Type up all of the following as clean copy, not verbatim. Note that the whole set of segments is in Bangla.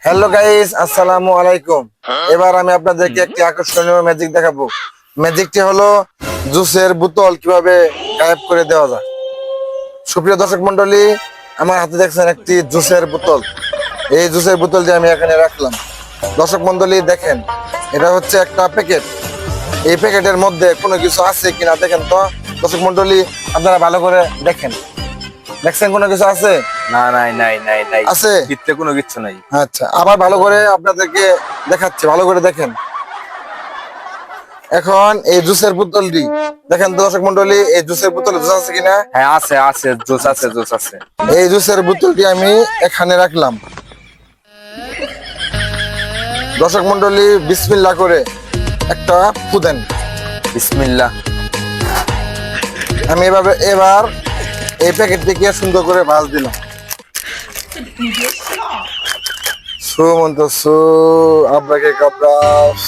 হ্যালো গাইস, আসসালামু আলাইকুম। এবার আমি আপনাদেরকে একটি আকর্ষণীয় ম্যাজিক দেখাবো। ম্যাজিকটি হলো জুসের বোতল কিভাবে গায়েব করে দেওয়া যায়। সুপ্রিয় দর্শক মন্ডলী, আমার হাতে দেখছেন একটি জুসের বোতল। এই জুসের বোতলটি আমি এখানে রাখলাম। দর্শক মন্ডলী দেখেন, এটা হচ্ছে একটা প্যাকেট। এই প্যাকেটের মধ্যে কোনো কিছু আছে কিনা দেখেন তো। দর্শক মন্ডলী, আপনারা ভালো করে দেখেন, দেখছেন কোনো কিছু আছে? না, নাই নাই নাই নাই আছে? ভিতরে কোনো কিছু নাই। আচ্ছা, আবার ভালো করে আপনাদেরকে দেখাচ্ছি, ভালো করে দেখেন। এখন এই জুসের বোতলটি দেখেন দর্শক মন্ডলী, এই জুসের বোতলে জুস আছে কিনা। হ্যাঁ, আছে আছে, জুস আছে, জুস আছে। এই জুসের বোতলটি আমি এখানে রাখলাম। দর্শক মন্ডলী, বিসমিল্লাহ করে একটা ফু দেন। বিসমিল্লাহ। আমি এবার এই প্যাকেটটিকে সুন্দর করে ভাঁজ দিলাম। সু মন্ত সু আব্রাকে কাবরাস।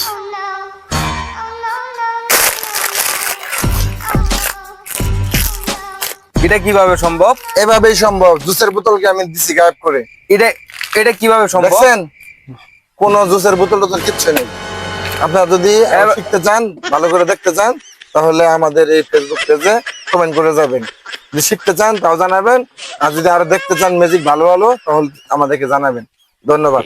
এটা কিভাবে সম্ভব? এভাবেই সম্ভব। জুসের বোতলকে আমি দিছি গায়েব করে। এটা এটা কিভাবে সম্ভব? দেখছেন, কোন জুসের বোতল টোতল কিচ্ছু নেই। আপনারা যদি শিখতে চান, ভালো করে দেখতে চান, তাহলে আমাদের এই ফেসবুক পেজে কমেন্ট করে যাবেন। যদি শিখতে চান তাও জানাবেন, আর যদি আরো দেখতে চান ম্যাজিক ভালো ভালো, তাহলে আমাদেরকে জানাবেন। ধন্যবাদ।